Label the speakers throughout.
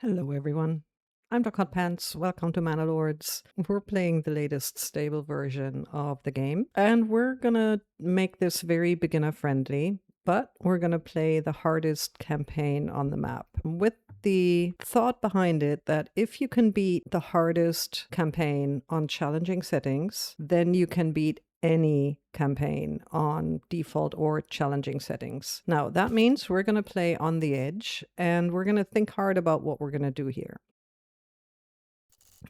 Speaker 1: Hello everyone, I'm Dr. Pants. Welcome to Manor Lords. We're playing the latest stable version of the game, and we're gonna make this very beginner friendly, but we're gonna play the hardest campaign on the map with the thought behind it that if you can beat the hardest campaign on challenging settings, then you can beat any campaign on default or challenging settings. Now, that means we're going to play on the edge and we're going to think hard about what we're going to do here.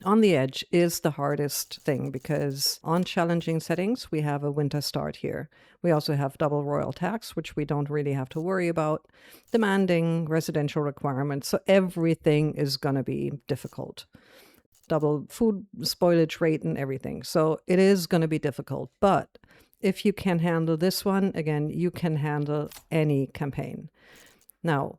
Speaker 1: On the edge is the hardest thing because on challenging settings, we have a winter start here. We also have double royal tax, which we don't really have to worry about, demanding residential requirements. So everything is going to be difficult. Double food spoilage rate and everything. So it is going to be difficult. But if you can handle this one, again, you can handle any campaign. Now,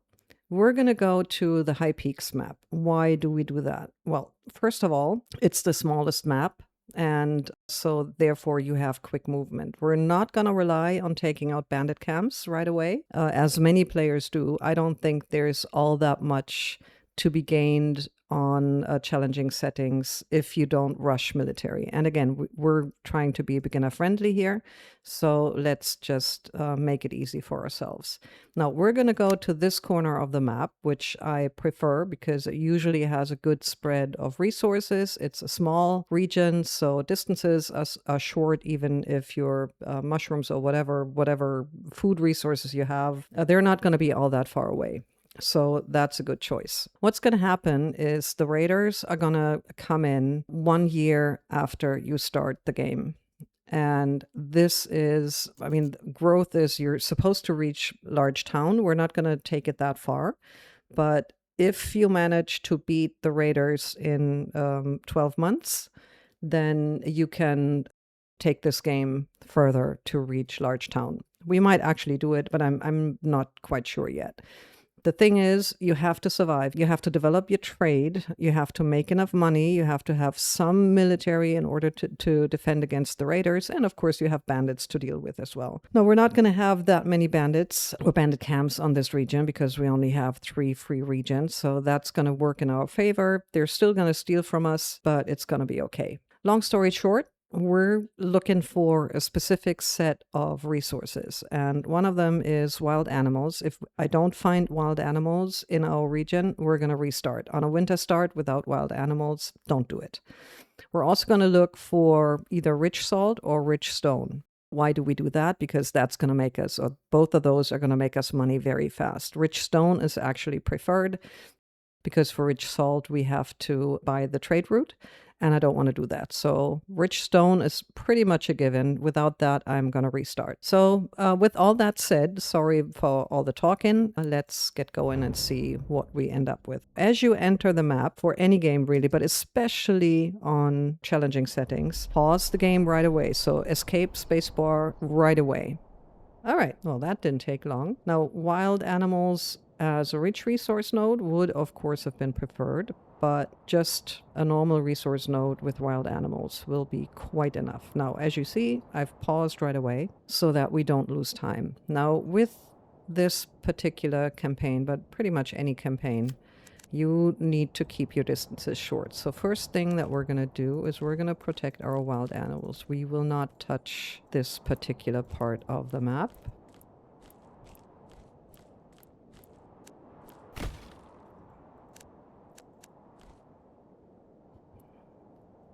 Speaker 1: we're going to go to the High Peaks map. Why do we do that? Well, first of all, it's the smallest map. And so therefore you have quick movement. We're not going to rely on taking out bandit camps right away, as many players do. I don't think there's all that much to be gained on challenging settings if you don't rush military. And again, we're trying to be beginner friendly here, so let's just make it easy for ourselves. Now we're going to go to this corner of the map, which I prefer because it usually has a good spread of resources. It's a small region, so distances are short, even if your mushrooms or whatever food resources you have, they're not going to be all that far away. So that's a good choice. What's going to happen is the raiders are going to come in 1 year after you start the game. And this is, I mean, growth is you're supposed to reach large town. We're not going to take it that far. But if you manage to beat the raiders in 12 months, then you can take this game further to reach large town. We might actually do it, but I'm not quite sure yet. The thing is, you have to survive. You have to develop your trade. You have to make enough money. You have to have some military in order to defend against the raiders. And of course, you have bandits to deal with as well. No, we're not going to have that many bandits or bandit camps on this region because we only have 3 free regions. So that's going to work in our favor. They're still going to steal from us, but it's going to be okay. Long story short, we're looking for a specific set of resources, and one of them is wild animals. If I don't find wild animals in our region, we're going to restart. On a winter start without wild animals, don't do it. We're also going to look for either rich salt or rich stone. Why do we do that? Because that's going to make us, or both of those are going to make us money very fast. Rich stone is actually preferred because for rich salt, we have to buy the trade route, and I don't want to do that. So rich stone is pretty much a given. Without that, I'm going to restart. So with all that said, sorry for all the talking. Let's get going and see what we end up with. As you enter the map, for any game really, but especially on challenging settings, pause the game right away. So escape spacebar right away. All right, well, that didn't take long. Now, wild animals as a rich resource node would, of course, have been preferred, but just a normal resource node with wild animals will be quite enough. Now, as you see, I've paused right away so that we don't lose time. Now, with this particular campaign, but pretty much any campaign, you need to keep your distances short. So first thing that we're going to do is we're going to protect our wild animals. We will not touch this particular part of the map.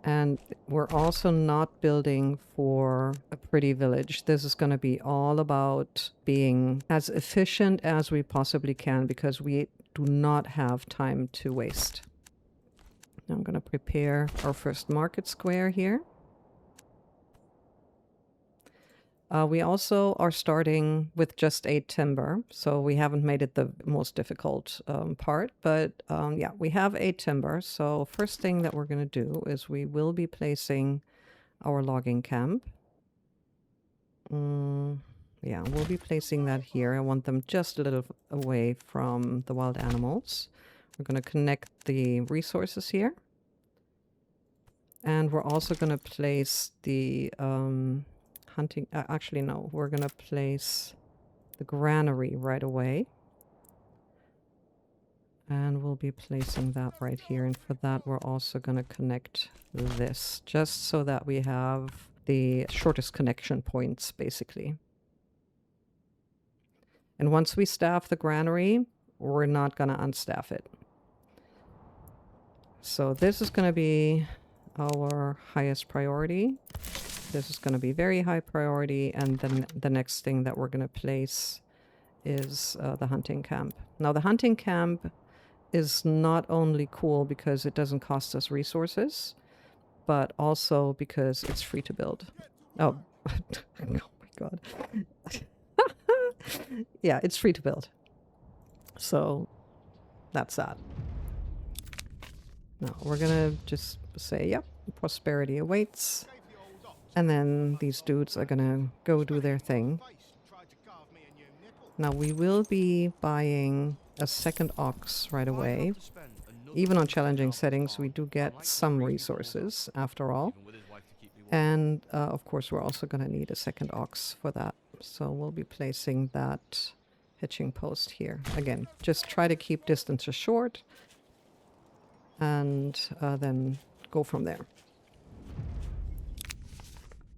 Speaker 1: And we're also not building for a pretty village. This is going to be all about being as efficient as we possibly can because we do not have time to waste. Now I'm going to prepare our first market square here. We also are starting with just 8 timber, so we haven't made it the most difficult part, but yeah, we have 8 timber. So first thing that we're going to do is we will be placing our logging camp. Yeah, we'll be placing that here. I want them just a little away from the wild animals. We're going to connect the resources here. And we're also going to place the hunting, actually no, we're going to place the granary right away. And we'll be placing that right here. And for that, we're also going to connect this, just so that we have the shortest connection points, basically. And once we staff the granary, we're not going to unstaff it. So this is going to be our highest priority. This is going to be very high priority. And then the next thing that we're going to place is the hunting camp. Now, the hunting camp is not only cool because it doesn't cost us resources, but also because it's free to build. Oh, oh my god. Yeah, it's free to build. So that's that. Now we're gonna just say, yep, prosperity awaits. And then these dudes are gonna go do their thing. Now we will be buying a second ox right away. Even on challenging settings, we do get some resources after all. And of course, we're also going to need a second ox for that. So we'll be placing that hitching post here. Again, just try to keep distances short and then go from there.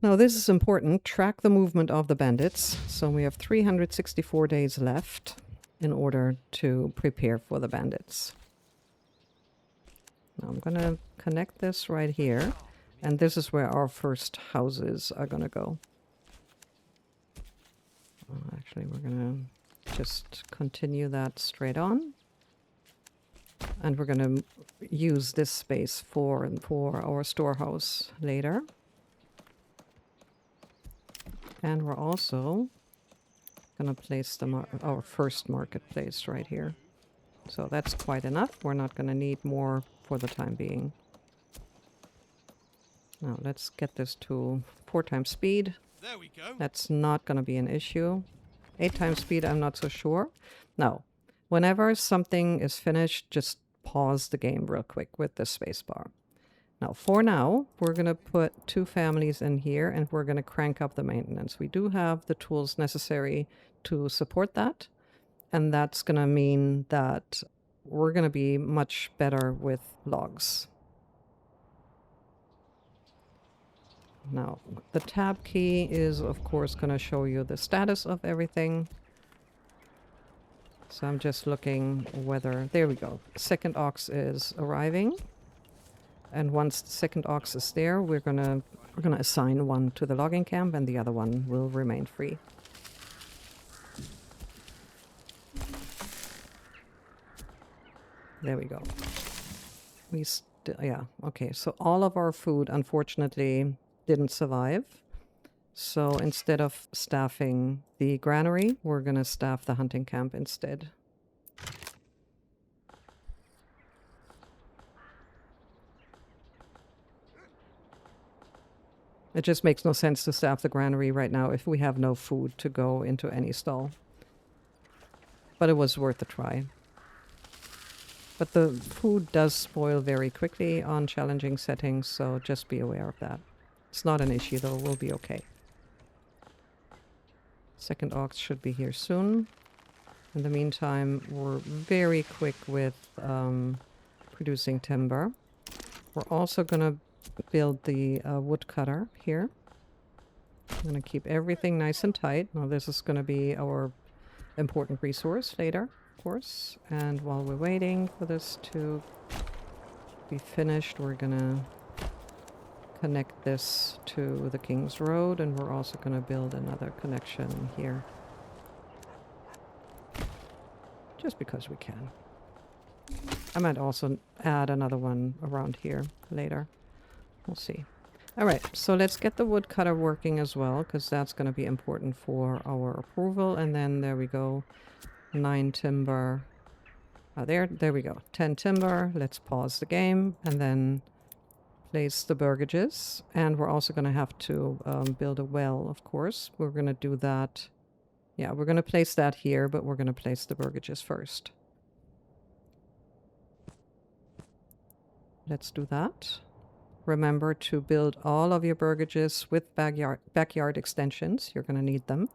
Speaker 1: Now this is important. Track the movement of the bandits. So we have 364 days left in order to prepare for the bandits. Now I'm going to connect this right here. And this is where our first houses are going to go. Actually, we're going to just continue that straight on. And we're going to use this space for our storehouse later. And we're also going to place our first marketplace right here. So that's quite enough. We're not going to need more for the time being. Now let's get this to 4 times speed.
Speaker 2: There we go.
Speaker 1: That's not going to be an issue. 8 times speed, I'm not so sure. Now, whenever something is finished, just pause the game real quick with the spacebar. Now, for now, we're going to put 2 families in here and we're going to crank up the maintenance. We do have the tools necessary to support that. And that's going to mean that we're going to be much better with logs. Now, the tab key is, of course, going to show you the status of everything. So I'm just looking whether... There we go. Second ox is arriving. And once the second ox is there, we're gonna assign one to the logging camp and the other one will remain free. There we go. Yeah, okay. So all of our food, unfortunately, didn't survive. So instead of staffing the granary, we're going to staff the hunting camp instead. It just makes no sense to staff the granary right now if we have no food to go into any stall. But it was worth a try. But the food does spoil very quickly on challenging settings, so just be aware of that. It's not an issue though, we'll be okay. Second ox should be here soon. In the meantime, we're very quick with producing timber. We're also going to build the woodcutter here. I'm going to keep everything nice and tight. Now this is going to be our important resource later, of course. And while we're waiting for this to be finished, we're going to connect this to the King's Road, and we're also going to build another connection here. Just because we can. I might also add another one around here later. We'll see. Alright, so let's get the woodcutter working as well, because that's going to be important for our approval. And then there we go. 9 timber. There we go. 10 timber. Let's pause the game and then place the burgages. And we're also going to have to build a well, of course. We're going to do that. Yeah, we're going to place that here, but we're going to place the burgages first. Let's do that. Remember to build all of your burgages with backyard extensions. You're going to need them.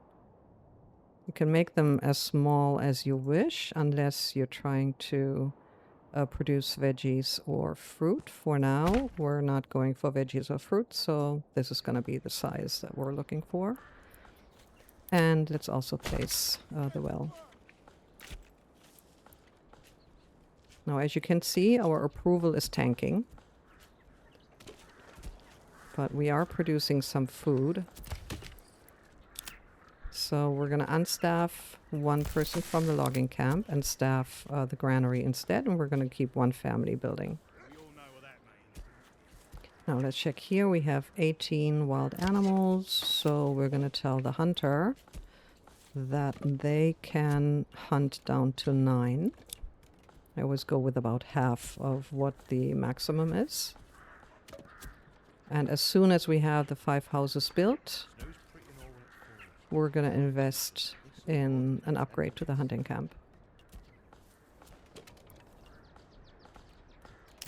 Speaker 1: You can make them as small as you wish, unless you're trying to produce veggies or fruit. For now, we're not going for veggies or fruit, so this is going to be the size that we're looking for. And let's also place the well. Now, as you can see, our approval is tanking. But we are producing some food. So we're going to unstaff one person from the logging camp and staff the granary instead. And we're going to keep one family building. Now let's check here. We have 18 wild animals. So we're going to tell the hunter that they can hunt down to 9. I always go with about half of what the maximum is. And as soon as we have the 5 houses built, we're going to invest in an upgrade to the hunting camp.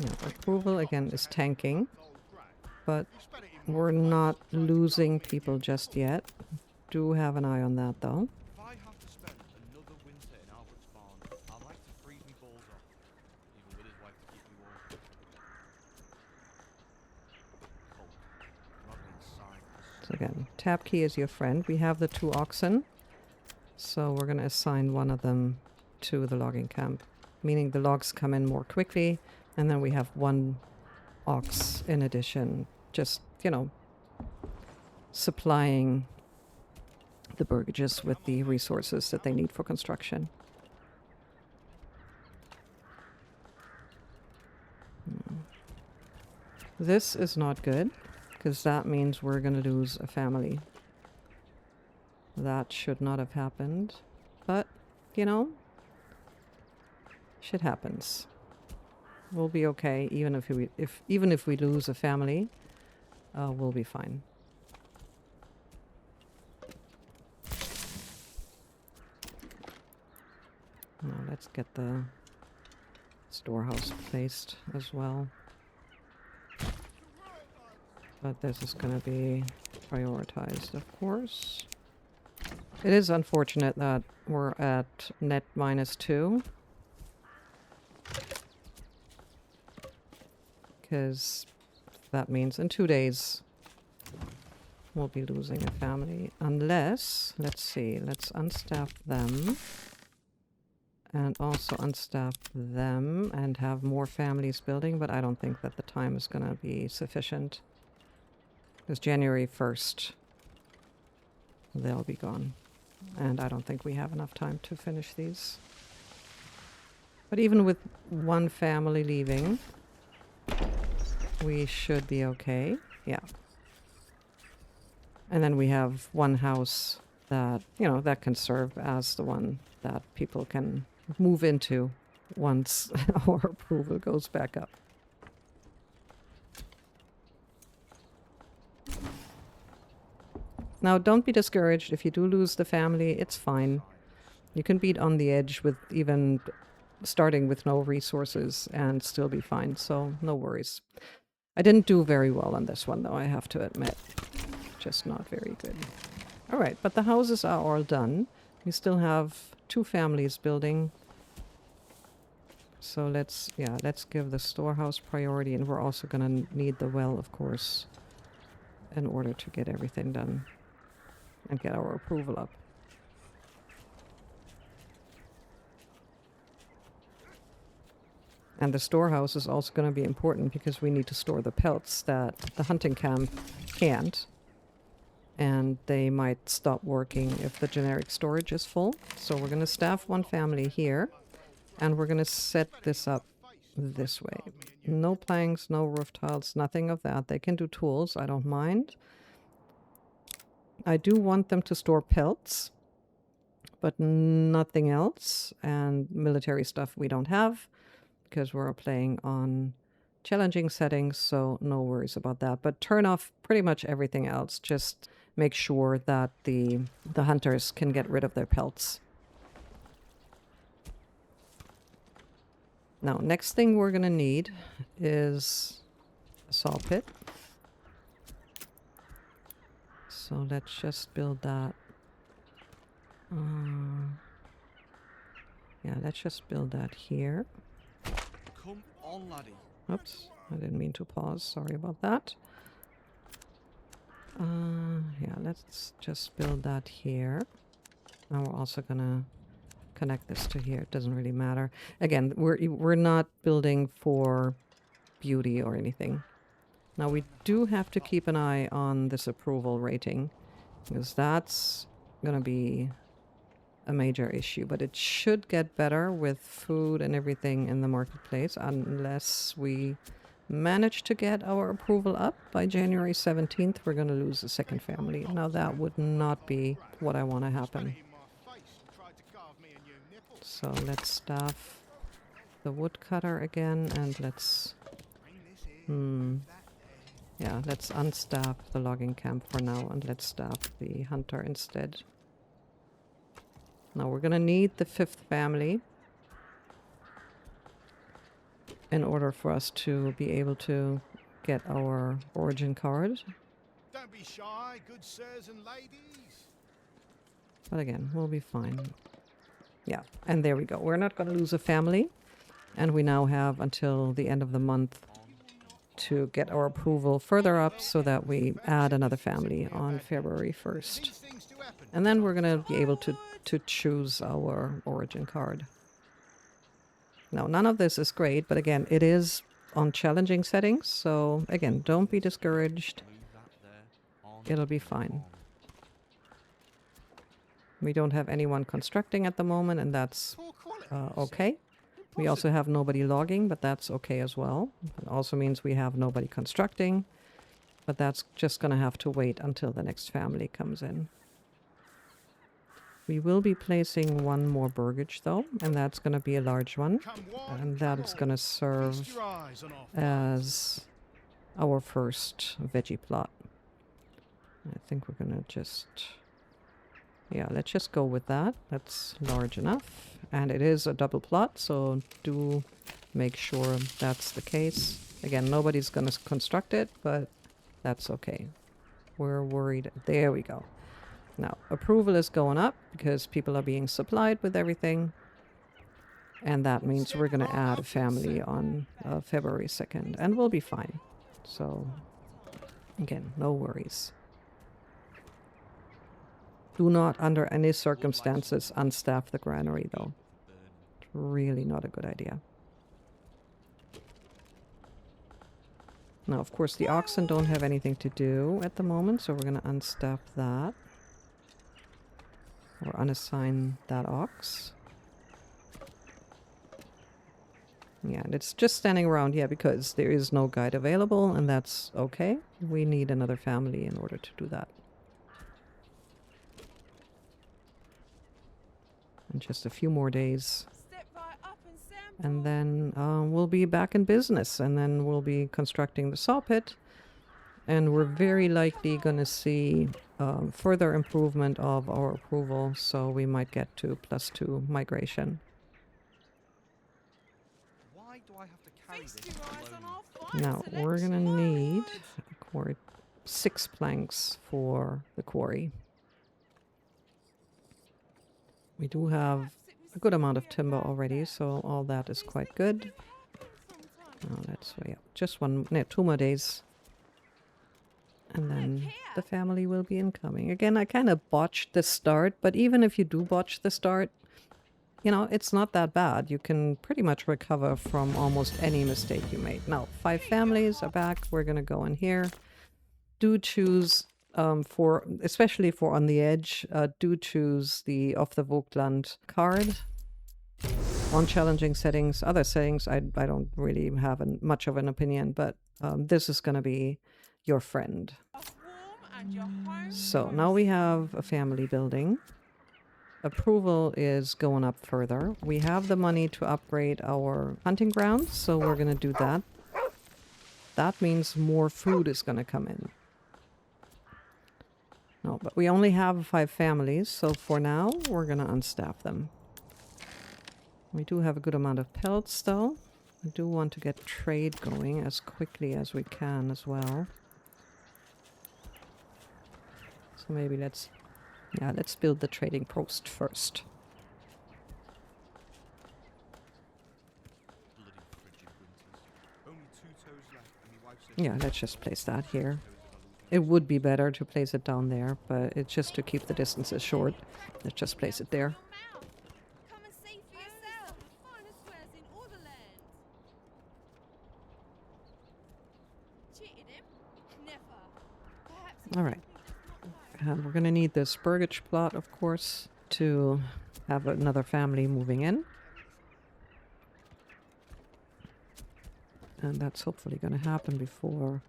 Speaker 1: Yeah, approval again is tanking, but we're not losing people just yet. Do have an eye on that though. So again, tab key is your friend. We have the 2 oxen, so we're going to assign one of them to the logging camp, meaning the logs come in more quickly, and then we have 1 ox in addition, just, you know, supplying the burgages with the resources that they need for construction. This is not good, because that means we're going to lose a family. That should not have happened, but, you know, shit happens. We'll be okay, even if we lose a family, we'll be fine. Now let's get the storehouse placed as well. But this is going to be prioritized, of course. It is unfortunate that we're at net -2. Because that means in 2 days we'll be losing a family. Unless, let's see, let's unstaff them. And also unstaff them and have more families building. But I don't think that the time is going to be sufficient. Because January 1st, they'll be gone. And I don't think we have enough time to finish these. But even with 1 family leaving, we should be okay. Yeah. And then we have 1 house that, you know, that can serve as the one that people can move into once our approval goes back up. Now, don't be discouraged if you do lose the family. It's fine. You can beat on the edge with even starting with no resources and still be fine. So no worries. I didn't do very well on this one, though, I have to admit. Just not very good. All right, but the houses are all done. We still have 2 families building. So let's give the storehouse priority. And we're also going to need the well, of course, in order to get everything done and get our approval up. And the storehouse is also going to be important because we need to store the pelts that the hunting camp can't. And they might stop working if the generic storage is full. So we're going to staff 1 family here. And we're going to set this up this way. No planks, no roof tiles, nothing of that. They can do tools, I don't mind. I do want them to store pelts, but nothing else. And military stuff we don't have, because we're playing on challenging settings, so no worries about that. But turn off pretty much everything else. Just make sure that the hunters can get rid of their pelts. Now, next thing we're going to need is a saw pit. So let's just build that. Yeah, let's just build that here.
Speaker 2: Come on, laddie.
Speaker 1: Oops, I didn't mean to pause. Sorry about that. Yeah, let's just build that here. And we're also gonna connect this to here. It doesn't really matter. Again, we're not building for beauty or anything. Now we do have to keep an eye on this approval rating, because that's gonna be a major issue, but it should get better with food and everything in the marketplace, unless we manage to get our approval up by January 17th. We're going to lose a second family. Now that would not be what I want to happen. So let's staff the woodcutter again, and let's yeah, let's unstaff the logging camp for now, and let's staff the hunter instead. Now we're gonna need the 5th family in order for us to be able to get our origin card.
Speaker 3: Don't be shy, good sirs and ladies.
Speaker 1: But again, we'll be fine. Yeah, and there we go. We're not gonna lose a family, and we now have until the end of the month to get our approval further up so that we add another family on February 1st. And then we're gonna be able to choose our origin card. Now, none of this is great, but again, it is on challenging settings, so again, don't be discouraged. It'll be fine. We don't have anyone constructing at the moment, and that's okay. We also have nobody logging, but that's okay as well. It also means we have nobody constructing, but that's just going to have to wait until the next family comes in. We will be placing one more burgage though, and that's going to be a large one, and that's going to serve as our first veggie plot. I think we're going to just, yeah, let's just go with that. That's large enough, and it is a double plot, so do make sure that's the case. Again, nobody's going to construct it, but that's okay. We're worried. There we go. Now, approval is going up because people are being supplied with everything. And that means we're going to add a family on February 2nd. And we'll be fine. So, again, no worries. Do not, under any circumstances, unstaff the granary, though. It's really not a good idea. Now, of course, the oxen don't have anything to do at the moment, so we're going to unstaff that. Or unassign that ox. Yeah, and it's just standing around, yeah, because there is no guide available, and that's okay. We need another family in order to do that. And just a few more days. And then we'll be back in business, and then we'll be constructing the saw pit. And we're very likely going to see further improvement of our approval, so we might get to +2 migration.
Speaker 2: Why do I have to carry this alone?
Speaker 1: Now, we're going to need 6 planks for the quarry. We do have a good amount of timber already, so all that is quite good. Now, let's wait. Just 2 more days. And then the family will be incoming. Again, I kind of botched the start, but even if you do botch the start, you know, it's not that bad. You can pretty much recover from almost any mistake you made. Now, 5 families are back. We're going to go in here. Do choose, especially for on the edge, do choose the of the Vogtland card. On challenging settings, other settings, I don't really have much of an opinion, but this is going to be your friend. So now we have a family building. Approval is going up further. We have the money to upgrade our hunting grounds, so we're going to do that. That means more food is going to come in. No, but we only have 5 families, so for now we're going to unstaff them. We do have a good amount of pelts though. We do want to get trade going as quickly as we can as well. So maybe let's build the trading post first. Yeah, let's just place that here. It would be better to place it down there, but it's just to keep the distances short. Let's just place it there.
Speaker 4: Come and see for yourself. The finest wares in all the land. Cheated him? Never. Perhaps he
Speaker 1: All right.
Speaker 4: simply does not know.
Speaker 1: And we're going to need this burgage plot, of course, to have another family moving in. And that's hopefully going to happen before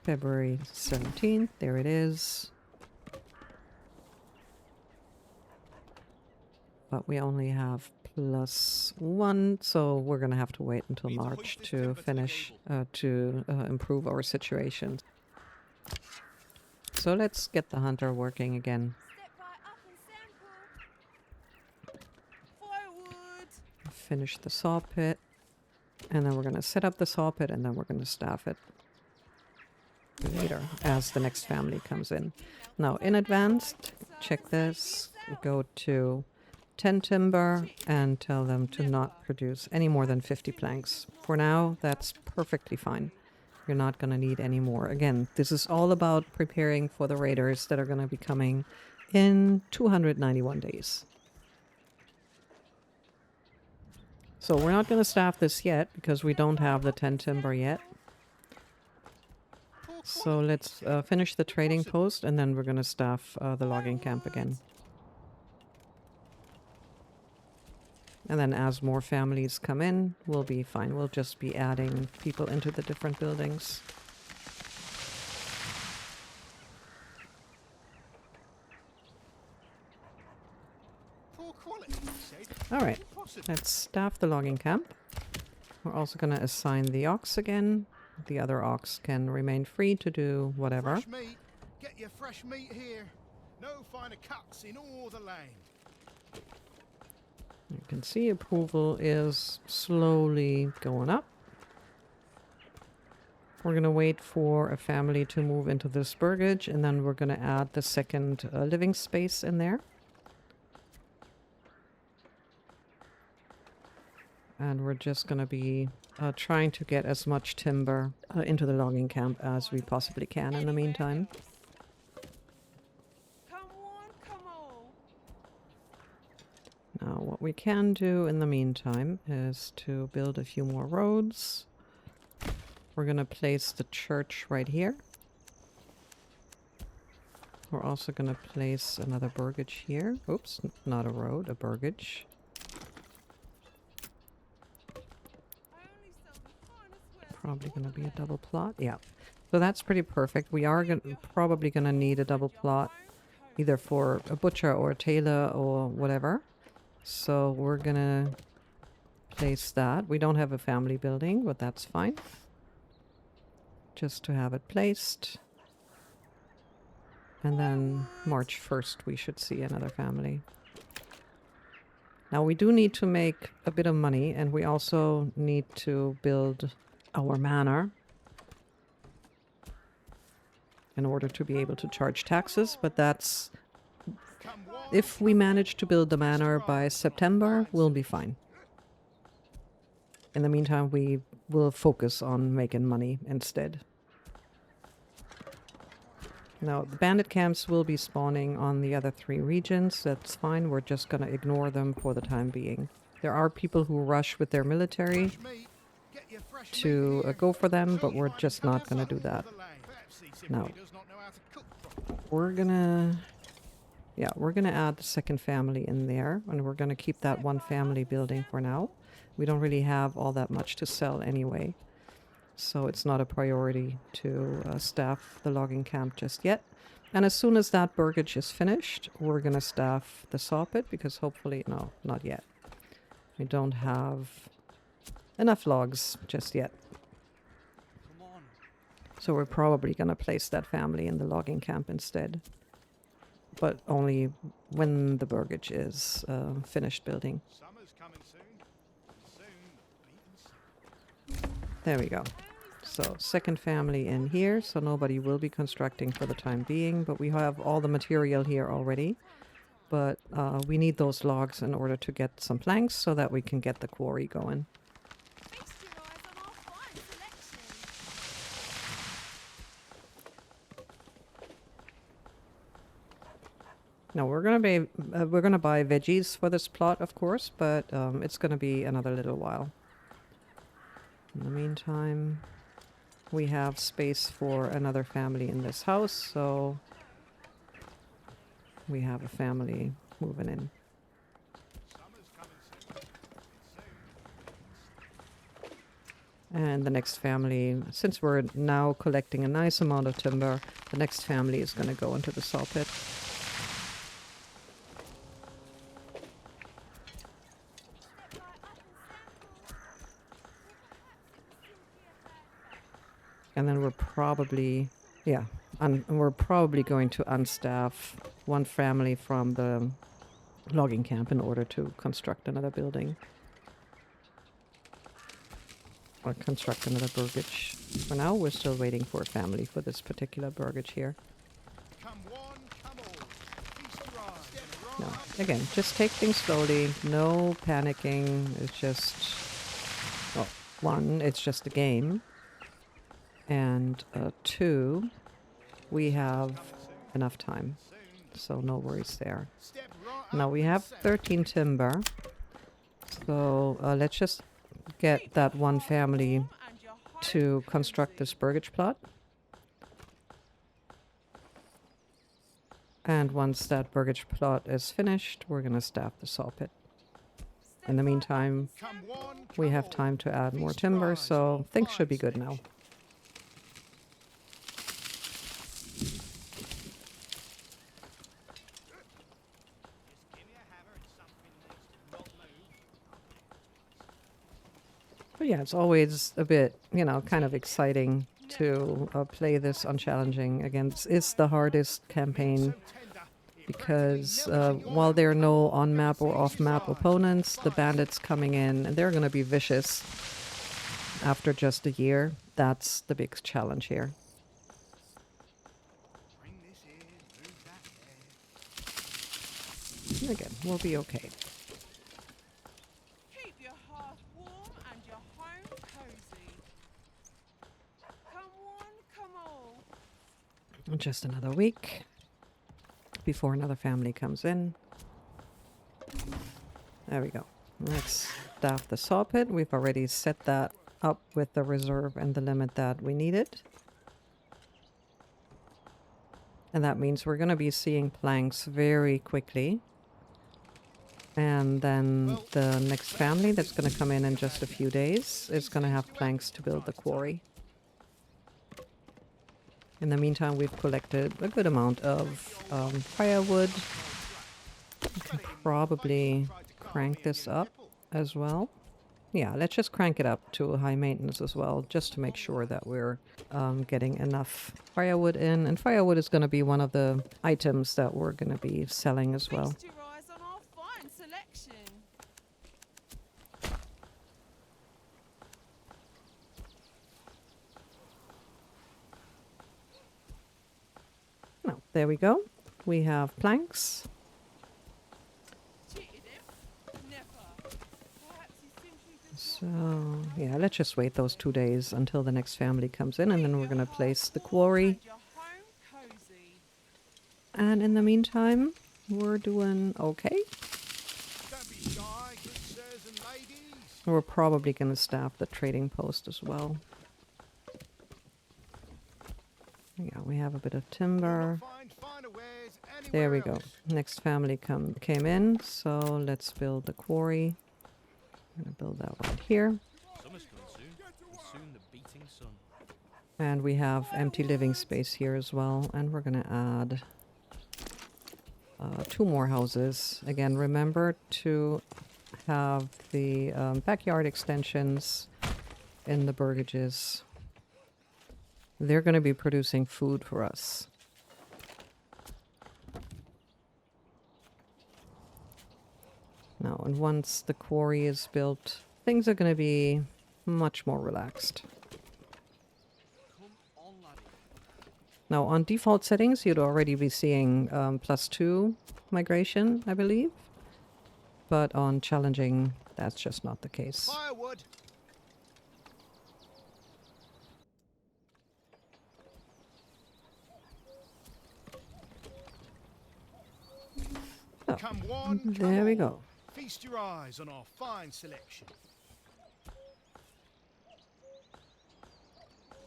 Speaker 1: February 17th. There it is. But we only have +1, so we're going to have to wait until
Speaker 3: Need to push
Speaker 1: March
Speaker 3: this
Speaker 1: to
Speaker 3: timber to the
Speaker 1: finish,
Speaker 3: gable.
Speaker 1: to improve our situation. So let's get the hunter working again.
Speaker 4: Step right up and sample. Firewood.
Speaker 1: Finish the saw pit. And then we're going to set up the saw pit, and then we're going to staff it later as the next family comes in. Now, in advanced, check this. Go to 10 timber and tell them to not produce any more than 50 planks. For now, that's perfectly fine. You're not going to need any more. Again, this is all about preparing for the raiders that are going to be coming in 291 days. So we're not going to staff this yet because we don't have the 10 timber yet. So let's finish the trading post, and then we're going to staff the logging camp again. And then as more families come in, we'll be fine. We'll just be adding people into the different buildings.
Speaker 3: Poor quality, you said.
Speaker 1: All right,
Speaker 3: Impossible.
Speaker 1: let's staff the logging camp. We're also going to assign the ox again. The other ox can remain free to do whatever.
Speaker 3: Fresh meat. Get your fresh meat here. No finer cuts in all the land.
Speaker 1: You can see approval is slowly going up. We're going to wait for a family to move into this burgage, and then we're going to add the second living space in there. And we're just going to be trying to get as much timber into the logging camp as we possibly can in the meantime.
Speaker 4: Come on, come on.
Speaker 1: Now, what we can do in the meantime is to build a few more roads. We're going to place the church right here. We're also going to place another burgage here. Oops, not a road, a burgage.
Speaker 4: I only sell the finest wares.
Speaker 1: Probably going to be a double plot. Yeah. So that's pretty perfect. We are probably going to need a double plot either for a butcher or a tailor or whatever. So we're going to place that. We don't have a family building, but that's fine. Just to have it placed. And then March 1st, we should see another family. Now, we do need to make a bit of money, and we also need to build our manor in order to be able to charge taxes, but that's...
Speaker 3: Come one,
Speaker 1: If we manage to build the manor by September, we'll be fine. In the meantime, we will focus on making money instead. Now, the bandit camps will be spawning on the other 3 regions. That's fine. We're just going to ignore them for the time being. There are people who rush with their military
Speaker 3: fresh meat. Get your fresh meat
Speaker 1: to
Speaker 3: here.
Speaker 1: go for them, but
Speaker 3: No
Speaker 1: we're
Speaker 3: finer
Speaker 1: just not
Speaker 3: cuts
Speaker 1: going to
Speaker 3: in
Speaker 1: do
Speaker 3: all
Speaker 1: that.
Speaker 3: the land. Perhaps he simply
Speaker 1: No.
Speaker 3: does not know how to cook properly.
Speaker 1: We're gonna... Yeah, we're gonna add the second family in there, and we're gonna keep that one family building for now. We don't really have all that much to sell anyway, so it's not a priority to staff the logging camp just yet. And as soon as that burgage is finished, we're gonna staff the saw pit, because hopefully... No, not yet. We don't have enough logs just yet.
Speaker 2: Come on.
Speaker 1: So we're probably going to place that family in the logging camp instead. But only when the burgage is finished building.
Speaker 3: Summer's coming soon. Soon, even soon.
Speaker 1: There we go. So second family in here, so nobody will be constructing for the time being, but we have all the material here already. But we need those logs in order to get some planks so that we can get the quarry going.
Speaker 4: Feast your eyes on our fine selection.
Speaker 1: No, we're gonna buy veggies for this plot, of course, but it's gonna be another little while. In the meantime, we have space for another family in this house, so we have a family moving in.
Speaker 3: Summer's coming soon.
Speaker 1: And the next family, since we're now collecting a nice amount of timber, the next family is going to go into the saw pit. And then we're probably, yeah, we're probably going to unstaff one family from the logging camp in order to construct another building. Or construct another burgage. For now, we're still waiting for a family for this particular burgage here.
Speaker 3: Come one, come all. Feast and rise.
Speaker 1: No, again, just take things slowly. No panicking. It's just, well, one, it's just a game. And two, we have enough time. So no worries there.
Speaker 3: Step right
Speaker 1: Now
Speaker 3: up
Speaker 1: we
Speaker 3: and
Speaker 1: have
Speaker 3: set.
Speaker 1: 13 timber. So let's just get that one family to construct this burgage plot. And once that burgage plot is finished, we're going to staff the saw pit. In the meantime,
Speaker 3: Come one,
Speaker 1: we
Speaker 3: come
Speaker 1: have
Speaker 3: all.
Speaker 1: time to add more
Speaker 3: Feast and
Speaker 1: timber,
Speaker 3: rise
Speaker 1: so
Speaker 3: on
Speaker 1: things should be
Speaker 3: fine
Speaker 1: good now.
Speaker 3: selection. Just give me a hammer and something needs to not move.
Speaker 1: But yeah, it's always a bit, you know, kind of exciting to play this on challenging. Again, this is the hardest campaign
Speaker 3: So tender, it
Speaker 1: because
Speaker 3: practically melts in your
Speaker 1: while there are
Speaker 3: mouth.
Speaker 1: no on-map or
Speaker 3: Feast
Speaker 1: off-map
Speaker 3: and rise
Speaker 1: opponents,
Speaker 3: on
Speaker 1: the
Speaker 3: fine
Speaker 1: bandits coming in, and they're going to be vicious after just a year. That's the big challenge here.
Speaker 3: Bring this in, move that there.
Speaker 1: And again, we'll be okay.
Speaker 2: Keep your hearth warm and your home cozy. Come one, come all.
Speaker 1: Just another week before another family comes in. There we go. Let's staff the saw pit. We've already set that up with the reserve and the limit that we needed. And that means we're going to be seeing planks very quickly. And then the next family that's going to come in just a few days is going to have planks to build the quarry. In the meantime, we've collected a good amount of firewood. We can probably crank this up as well. Yeah, let's just crank it up to high maintenance as well, just to make sure that we're getting enough firewood in. And firewood is going to be one of the items that we're going to be selling as well.
Speaker 2: Feast your eyes on our fine selection.
Speaker 1: Now, there we go. We have planks.
Speaker 2: Cheated him? Never. Perhaps he simply does
Speaker 1: So, yeah, let's just wait those 2 days until the next family comes in, and then we're going to place the quarry.
Speaker 2: and your home cozy.
Speaker 1: And in the meantime, we're doing okay.
Speaker 3: Don't be shy, good sirs and ladies.
Speaker 1: We're probably going to staff the trading post as well. Yeah, we have a bit of timber.
Speaker 3: Find finer wares
Speaker 1: There we
Speaker 3: anywhere
Speaker 1: go.
Speaker 3: else.
Speaker 1: Next family came in, so let's build the quarry. I'm going to build that right here.
Speaker 5: Summer's coming soon, and soon the beating sun.
Speaker 1: And we have empty living space here as well. And we're going to add 2 more houses. Again, remember to have the backyard extensions in the burgages. They're going to be producing food for us. Now, and once the quarry is built, things are going to be much more relaxed.
Speaker 5: Come on, laddie.
Speaker 1: Now, on default settings, you'd already be seeing +2 migration, I believe. But on challenging, that's just not the case.
Speaker 3: Firewood. Come one, come
Speaker 1: There we
Speaker 3: all.
Speaker 1: go.
Speaker 3: Feast your eyes on our fine selection.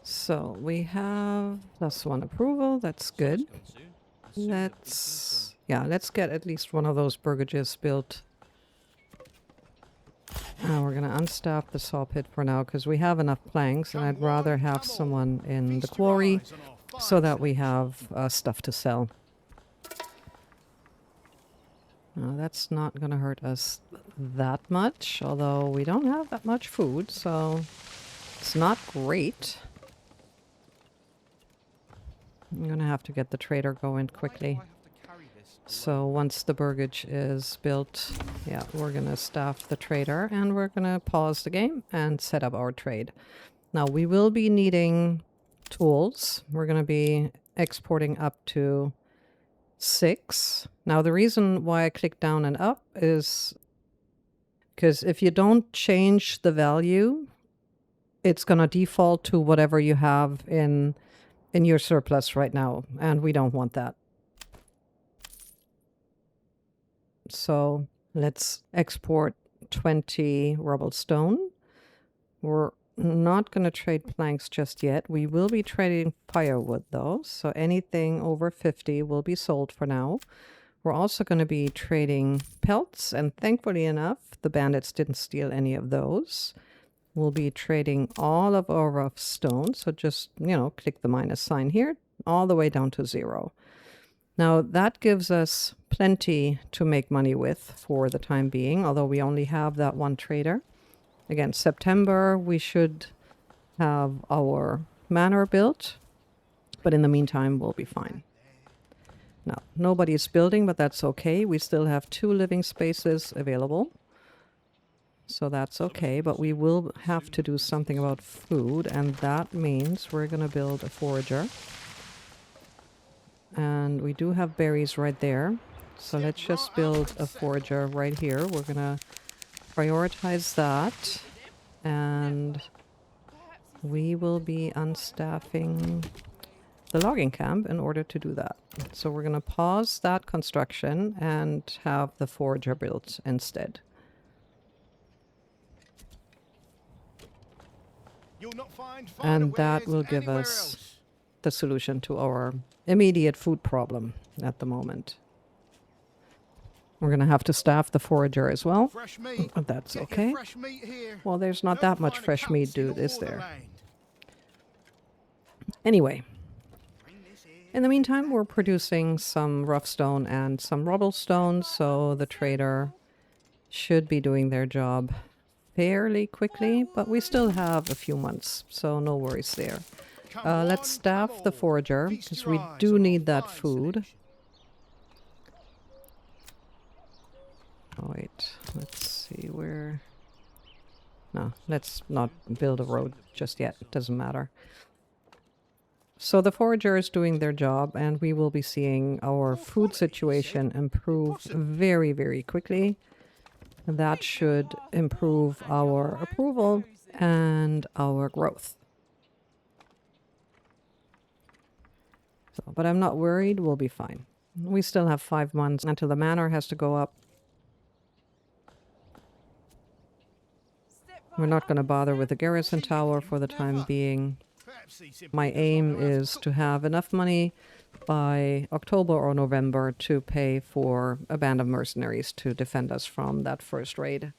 Speaker 1: So we have +1 approval. That's good.
Speaker 5: Summer's coming soon, and soon the beating sun.
Speaker 1: Let's get at least one of those burgages built. We're gonna unstaff the saw pit for now because we have enough planks, and I'd rather have someone in the quarry so that we have stuff to sell. Now that's not gonna hurt us that much, although we don't have that much food, so it's not great. I'm gonna have to get the trader going quickly.
Speaker 5: Why do I have to carry this
Speaker 1: So once the burgage is built, yeah, we're gonna staff the trader and we're gonna pause the game and set up our trade. Now we will be needing tools. We're gonna be exporting up to 6. Now the reason why I click down and up is because if you don't change the value, it's gonna default to whatever you have in your surplus right now, and we don't want that. So let's export 20 rubble stone. We're not going to trade planks just yet. We will be trading firewood though, so anything over 50 will be sold for now. We're also going to be trading pelts, and thankfully enough, the bandits didn't steal any of those. We'll be trading all of our rough stone, so just, click the minus sign here, all the way down to 0. Now that gives us plenty to make money with for the time being, although we only have that one trader. Again, September we should have our manor built, but in the meantime we'll be fine. Now, nobody's building, but that's okay. We still have 2 living spaces available. So that's okay, but we will have to do something about food, and that means we're going to build a forager. And we do have berries right there. So let's just build a forager right here. We're going to prioritize that. And we will be unstaffing the logging camp in order to do that. So we're going to pause that construction and have the forager built instead.
Speaker 3: You'll not find
Speaker 1: And
Speaker 3: finer
Speaker 1: that
Speaker 3: wares
Speaker 1: will give
Speaker 3: anywhere
Speaker 1: us
Speaker 3: else.
Speaker 1: the solution to our immediate food problem at the moment. We're going to have to staff the forager as well,
Speaker 3: Fresh meat.
Speaker 1: but that's
Speaker 3: Get your
Speaker 1: okay.
Speaker 3: fresh meat here.
Speaker 1: Well, there's not
Speaker 3: No
Speaker 1: that much
Speaker 3: finer
Speaker 1: fresh meat,
Speaker 3: cuts in
Speaker 1: dude, is
Speaker 3: all the
Speaker 1: there?
Speaker 3: land.
Speaker 1: Anyway,
Speaker 3: Bring this here.
Speaker 1: in the meantime, we're producing some rough stone and some rubble stone, so the trader should be doing their job fairly quickly, but we still have a few months, so no worries there.
Speaker 3: Come
Speaker 1: Let's
Speaker 3: one,
Speaker 1: staff
Speaker 3: come
Speaker 1: the
Speaker 3: all.
Speaker 1: forager,
Speaker 3: Feast
Speaker 1: because
Speaker 3: your
Speaker 1: we
Speaker 3: eyes
Speaker 1: do
Speaker 3: on our
Speaker 1: need that
Speaker 3: fine
Speaker 1: food.
Speaker 3: selection.
Speaker 1: Oh, wait, let's see where... No, let's not build a road just yet. It doesn't matter. So the forager is doing their job, and we will be seeing our food situation improve very, very quickly. That should improve our approval and our growth. So, but I'm not worried, we'll be fine. We still have 5 months until the manor has to go up. We're not going to bother with the garrison tower for the time being.
Speaker 3: Perhaps he simply
Speaker 1: My
Speaker 3: does not
Speaker 1: aim
Speaker 3: know how to
Speaker 1: is
Speaker 3: cook.
Speaker 1: to have enough money by October or November to pay for a band of mercenaries to defend us from that first raid.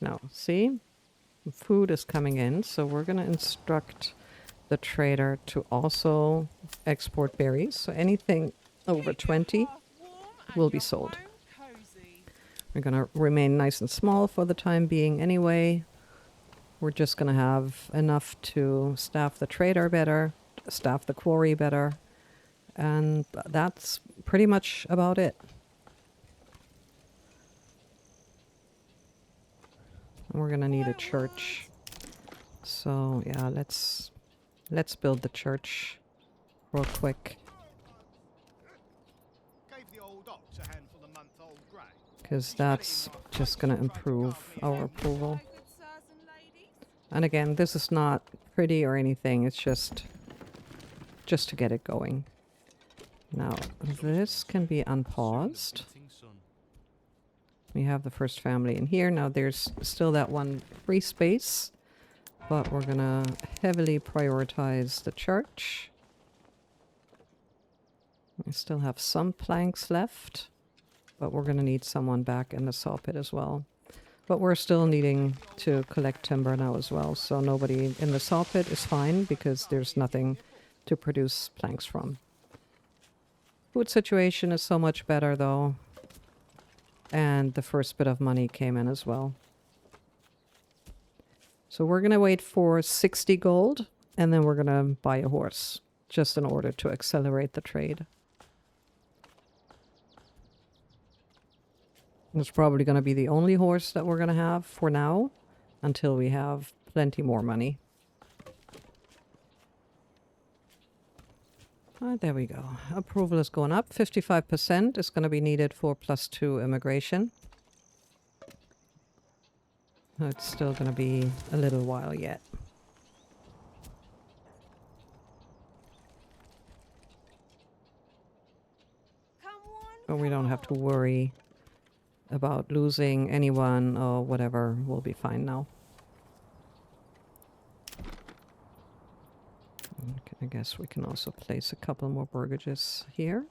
Speaker 1: Now, see? Food is coming in, so we're going to instruct the trader to also export berries. So anything over 20 will be sold. We're going to remain nice and small for the time being anyway. We're just going to have enough to staff the trader better, staff the quarry better, and that's pretty much about it. And we're going to need a church. So, yeah, let's build the church real quick,
Speaker 3: Gave the old ox a handful of month-old grey.
Speaker 1: because that's just going to improve our approval. And again, this is not pretty or anything, it's just to get it going. Now, this can be unpaused. We have the first family in here. Now there's still that one free space, but we're gonna heavily prioritize the church. We still have some planks left, but we're gonna need someone back in the saw pit as well. But we're still needing to collect timber now as well, so nobody in the saw pit is fine because there's nothing to produce planks from. Food situation is so much better though. And the first bit of money came in as well. So we're going to wait for 60 gold and then we're going to buy a horse just in order to accelerate the trade. It's probably going to be the only horse that we're going to have for now until we have plenty more money. There we go. Approval is going up. 55% is going to be needed for +2 immigration. It's still going to be a little while yet. But we don't have to worry about losing anyone or whatever. We'll be fine now. I guess we can also place a couple more burgages here.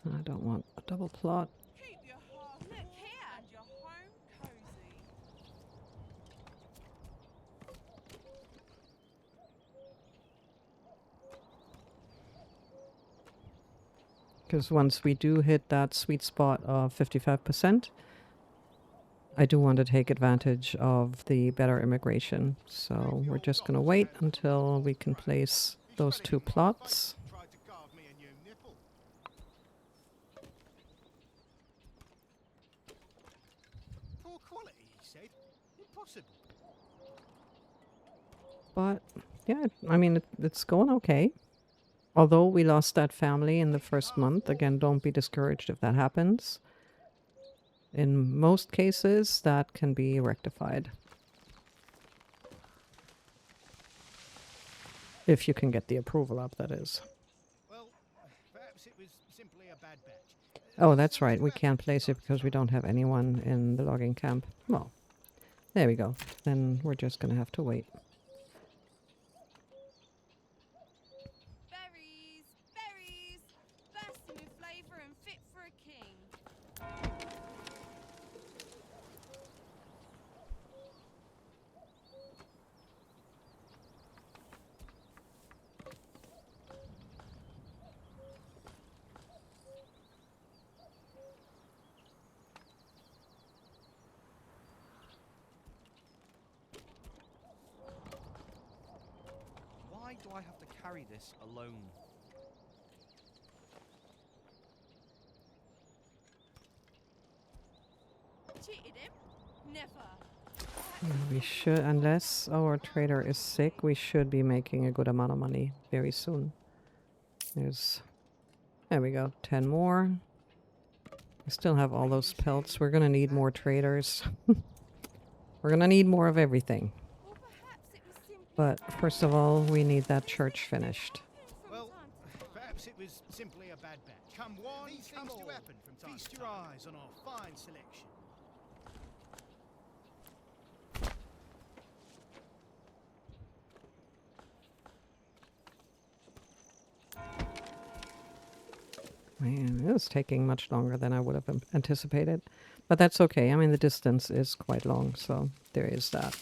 Speaker 1: I don't want a double plot.
Speaker 2: Keep your heart look here and your home cozy.
Speaker 1: Because once we do hit that sweet spot of 55%, I do want to take advantage of the better immigration. So we're just going to wait until we can place those 2 plots.
Speaker 3: Tried to carve me a new nipple. Poor quality, he said. Impossible.
Speaker 1: But yeah, I mean, it's going okay. Although we lost that family in the first month, again, don't be discouraged if that happens. In most cases, that can be rectified. If you can get the approval up, that is.
Speaker 3: Well, perhaps it was simply a bad batch.
Speaker 1: Oh, that's right. We can't place it because we don't have anyone in the logging camp. Well, there we go. Then we're just going to have to wait.
Speaker 4: Berries, berries, bursting with flavour and fit for a king.
Speaker 5: Why do I have to carry this alone?
Speaker 4: Cheated him? Never.
Speaker 1: We should, unless our trader is sick, we should be making a good amount of money very soon. There we go, 10 more. We still have all those pelts. We're gonna need more traders. We're gonna need more of everything.
Speaker 4: Or perhaps it was simply
Speaker 1: But first of all, we need that church finished.
Speaker 4: from
Speaker 3: Well,
Speaker 4: time to time.
Speaker 3: perhaps it was simply a bad batch. Come one, these things do happen from time to time. Feast your eyes on our fine selection.
Speaker 1: Man, it was taking much longer than I would have anticipated. But that's okay. I mean, the distance is quite long, so there is that.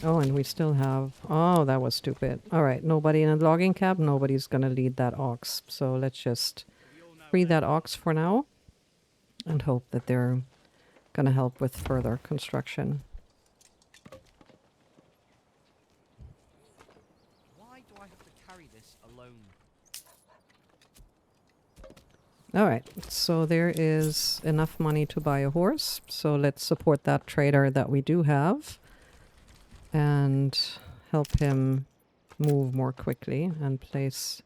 Speaker 1: Oh, and we still have... Oh, that was stupid. All right, nobody in a logging cab. Nobody's going to lead that ox. So let's just free that ox for now and hope that they're going to help with further construction.
Speaker 5: Why do I have to carry this alone?
Speaker 1: All right, so there is enough money to buy a horse. So let's support that trader that we do have and help him move more quickly and place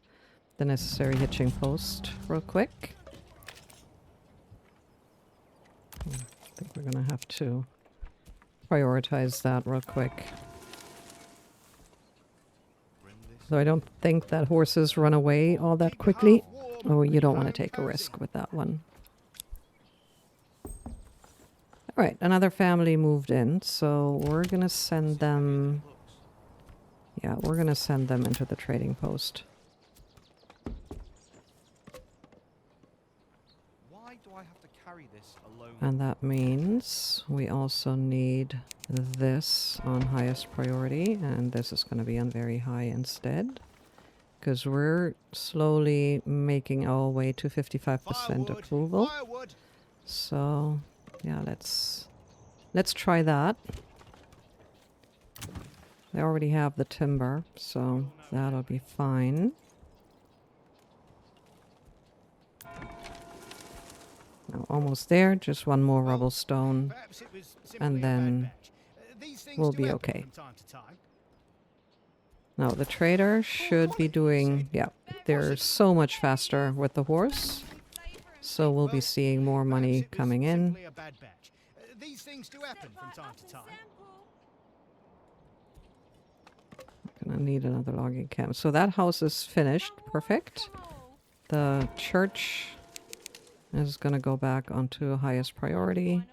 Speaker 1: the necessary hitching post real quick. I think we're going to have to prioritize that real quick.
Speaker 5: Bring this
Speaker 1: Though I don't think that horses run away all that quickly. Oh, you don't want to take a risk with that one. All right, another family moved in, so we're going to send them... Yeah, we're going to send them into the trading post.
Speaker 5: Why do I have to carry this alone?
Speaker 1: And that means we also need this on highest priority, and this is going to be on very high instead. Because we're slowly making our way to 55% approval.
Speaker 3: Firewood.
Speaker 1: So, yeah, let's try that. They already have the timber, so that'll be fine. Now, almost there, just one more rubble stone,
Speaker 3: Perhaps it was simply
Speaker 1: and
Speaker 3: a bad
Speaker 1: then
Speaker 3: batch. These things
Speaker 1: we'll
Speaker 3: do
Speaker 1: be
Speaker 3: happen
Speaker 1: okay.
Speaker 3: from time to time.
Speaker 1: Now, the trader should be doing... Yeah, they're so much faster with the horse. So we'll be seeing more money
Speaker 3: Perhaps it was
Speaker 1: coming in.
Speaker 3: simply a bad batch. These things do happen from time to time.
Speaker 1: Gonna need another logging camp. So that house is finished. Perfect. The church is gonna go back onto highest priority.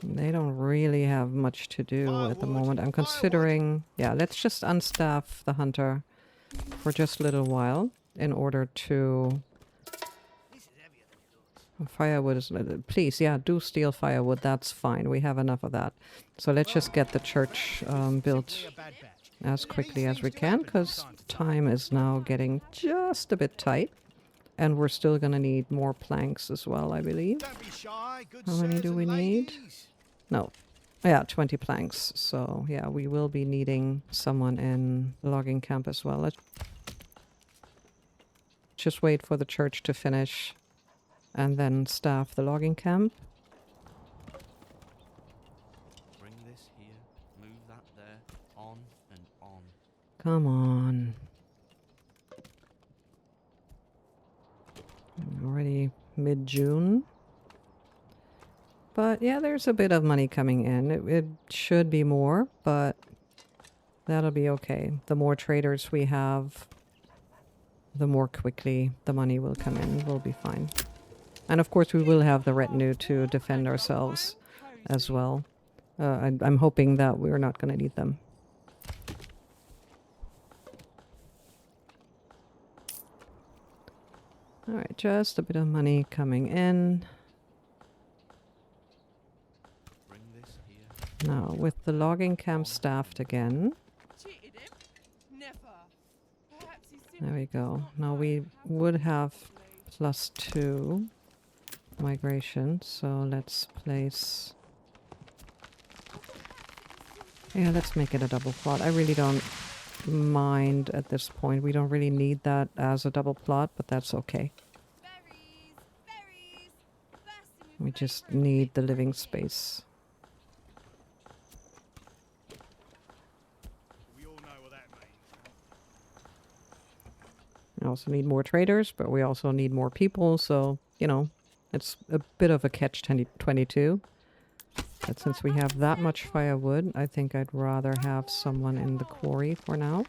Speaker 1: They don't really have much to do at the moment. I'm considering... Yeah, let's just unstaff the hunter for just a little while in order to... Firewood is... Please, yeah, do steal firewood. That's fine. We have enough of that. So let's just get the church built as quickly as we can, because time is now getting just a bit tight. And we're still going to need more planks as well, I believe.
Speaker 3: Don't be shy, good
Speaker 1: How many
Speaker 3: sirs
Speaker 1: do
Speaker 3: and
Speaker 1: we need?
Speaker 3: ladies.
Speaker 1: No. Yeah, 20 planks. So, yeah, we will be needing someone in the logging camp as well. Let's just wait for the church to finish and then staff the logging camp.
Speaker 5: Bring this here, move that there, on and on.
Speaker 1: Come on. Already mid-June. But yeah, there's a bit of money coming in. It should be more, but that'll be okay. The more traders we have, the more quickly the money will come in. We'll be fine. And of course we will have the retinue to defend ourselves as well. I'm hoping that we're not going to need them. Alright, just a bit of money coming in.
Speaker 5: Bring this here.
Speaker 1: Now, with the logging camp staffed again,
Speaker 2: Cheated him? Never. Perhaps he's
Speaker 1: there we
Speaker 2: simply
Speaker 1: go.
Speaker 2: not
Speaker 1: Now
Speaker 2: right.
Speaker 1: we would have +2 migration, so let's place... Yeah, let's make it a double plot. I really don't mind at this point. We don't really need that as a double plot, but that's okay.
Speaker 4: Berries, berries, bursting with
Speaker 1: We just
Speaker 4: flavour and
Speaker 1: need the living
Speaker 4: vitality.
Speaker 1: space.
Speaker 3: We all know what that means.
Speaker 1: We also need more traders, but we also need more people, so, you know, it's a bit of a catch-22. But since we have that much firewood, I think I'd rather have someone in the quarry for now.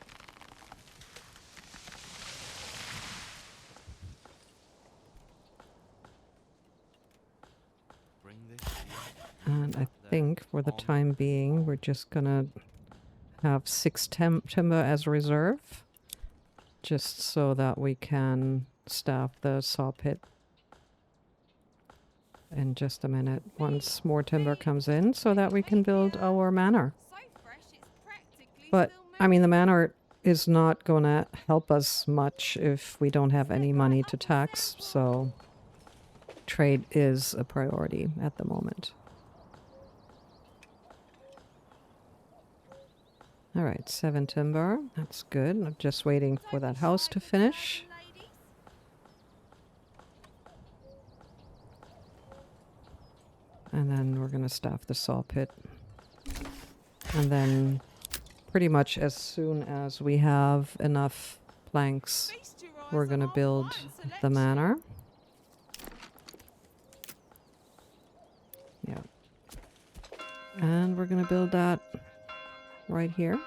Speaker 5: Bring this here.
Speaker 1: And I think for the time being, we're just gonna have 6 timber as reserve. Just so that we can staff the saw pit in just a minute once more timber comes in so that we can build our manor.
Speaker 4: So fresh, it's practically
Speaker 1: But,
Speaker 4: still
Speaker 1: I mean, the manor is not gonna help us much if we don't have any money to tax, so trade is a priority at the moment. Alright, 7 timber. That's good. I'm just waiting for that house to finish.
Speaker 4: ladies.
Speaker 1: And then we're going to staff the saw pit. And then pretty much as soon as we have enough planks,
Speaker 2: Feast your eyes
Speaker 1: we're
Speaker 2: on
Speaker 1: going to
Speaker 2: our
Speaker 1: build
Speaker 2: fine
Speaker 1: the
Speaker 2: selection.
Speaker 1: manor. Yeah. And we're going to build that right here.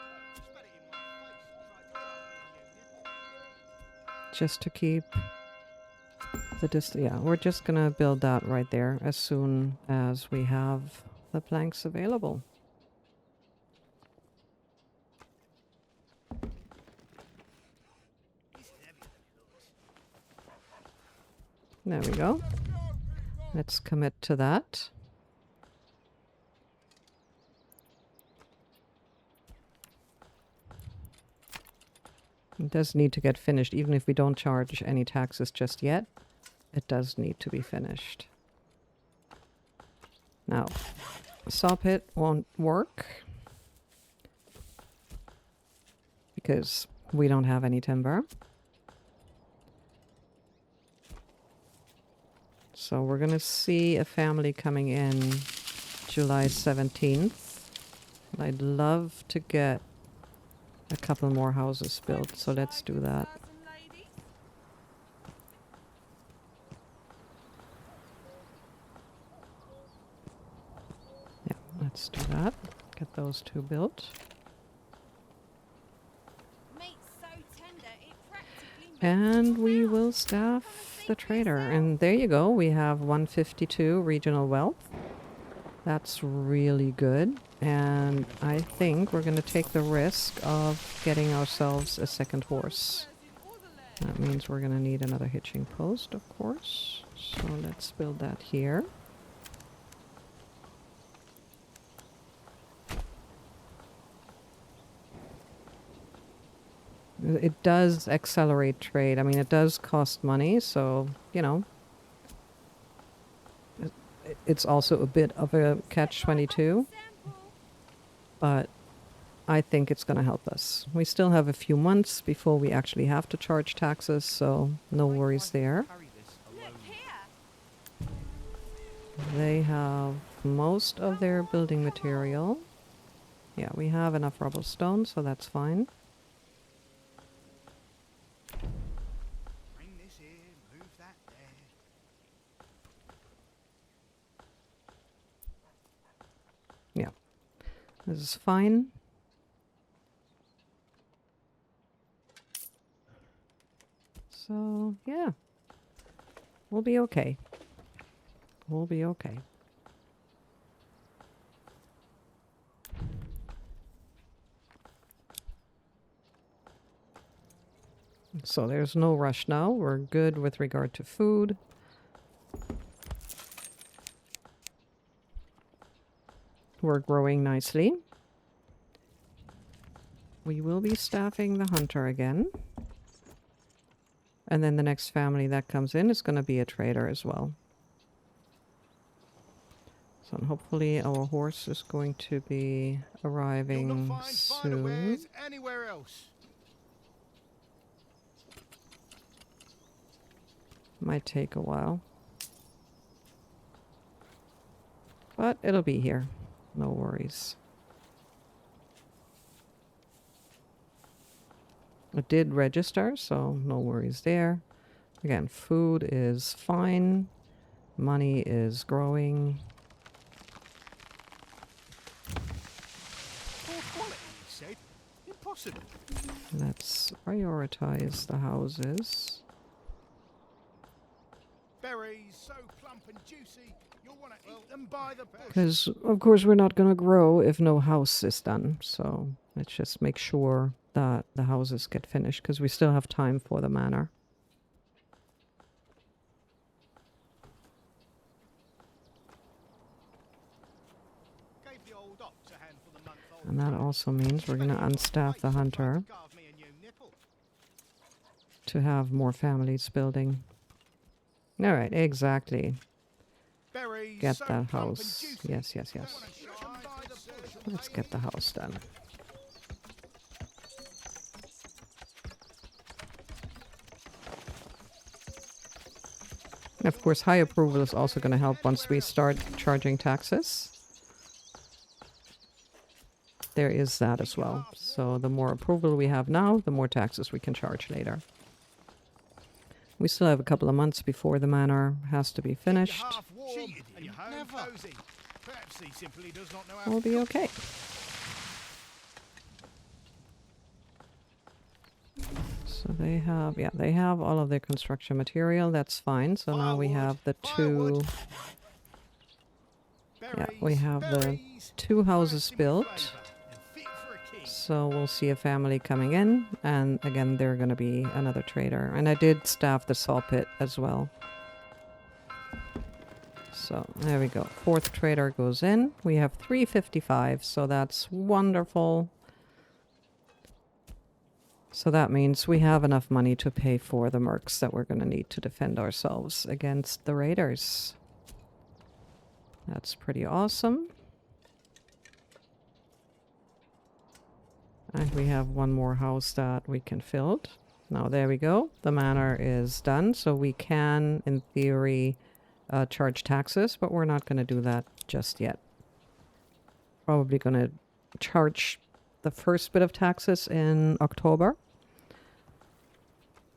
Speaker 1: Just to keep the distance. Yeah, we're just gonna build that right there as soon as we have the planks available. There we go. Let's commit to that. It does need to get finished, even if we don't charge any taxes just yet. It does need to be finished. Now, saw pit won't work because we don't have any timber. So we're gonna see a family coming in July 17th. I'd love to get a couple more houses built, so let's do that. Yeah, let's do that. Get those two built.
Speaker 4: Meat's so tender, it practically melts
Speaker 1: And
Speaker 4: in your
Speaker 1: we
Speaker 4: mouth.
Speaker 1: will staff the trader. And there you go. We have 152 regional wealth. That's really good. And I think we're going to take the risk of getting ourselves a second horse. That means we're going to need another hitching post, of course. So let's build that here. It does accelerate trade. I mean, it does cost money, so, you know, it's also a bit of a catch-22, but I think it's going to help us. We still have a few months before we actually have to charge taxes, so no worries there.
Speaker 5: Carry this
Speaker 4: Look
Speaker 5: alone.
Speaker 4: here.
Speaker 1: They have most of their building material. Yeah, we have enough rubble stone, so that's fine.
Speaker 3: Bring this here, move that there.
Speaker 1: Yeah, this is fine. So, yeah, we'll be okay. We'll be okay. So there's no rush now. We're good with regard to food. We're growing nicely. We will be staffing the hunter again. And then the next family that comes in is going to be a trader as well. So hopefully our horse is going to be
Speaker 3: You'll
Speaker 1: arriving
Speaker 3: not find finer
Speaker 1: soon.
Speaker 3: wares anywhere else.
Speaker 1: Might take a while. But it'll be here. No worries. It did register, so no worries there. Again, food is fine. Money is growing.
Speaker 3: Poor quality, he said. Impossible.
Speaker 1: Let's prioritize the houses.
Speaker 3: Berries so plump and juicy, you'll want to eat them by the bush.
Speaker 1: Because, of course, we're not going to grow if no house is done. So let's just make sure that the houses get finished, because we still have time for the manor.
Speaker 3: Gave the old ox a hand for the month-old.
Speaker 1: And that also means we're going to unstaff the hunter
Speaker 3: Carve me a new nipple.
Speaker 1: to have more families building. All right, exactly.
Speaker 3: Berries
Speaker 1: Get
Speaker 3: so
Speaker 1: that
Speaker 3: plump and
Speaker 1: house.
Speaker 3: juicy,
Speaker 1: Yes, yes,
Speaker 3: you
Speaker 1: yes.
Speaker 3: wanna eat them by the bush.
Speaker 1: Let's get the house done. And of course, high approval is also going to help once we start charging taxes. There is that as well. So the more approval we have now, the more taxes we can charge later. We still have a couple of months before the manor has to be finished.
Speaker 3: Half warm and your home cozy. Perhaps he simply does not know how
Speaker 1: We'll
Speaker 3: to
Speaker 1: be
Speaker 3: cook.
Speaker 1: okay. So they have, yeah, they have all of their construction material. That's fine. So now we have the two, yeah, we have the two houses built. So we'll see a family coming in, and again, they're going to be another trader. And I did staff the saw pit as well. So there we go. Fourth trader goes in. We have 355, so that's wonderful. So that means we have enough money to pay for the mercs that we're going to need to defend ourselves against the raiders. That's pretty awesome. And we have one more house that we can build. Now there we go. The manor is done, so we can, in theory, charge taxes, but we're not going to do that just yet. Probably going to charge the first bit of taxes in October.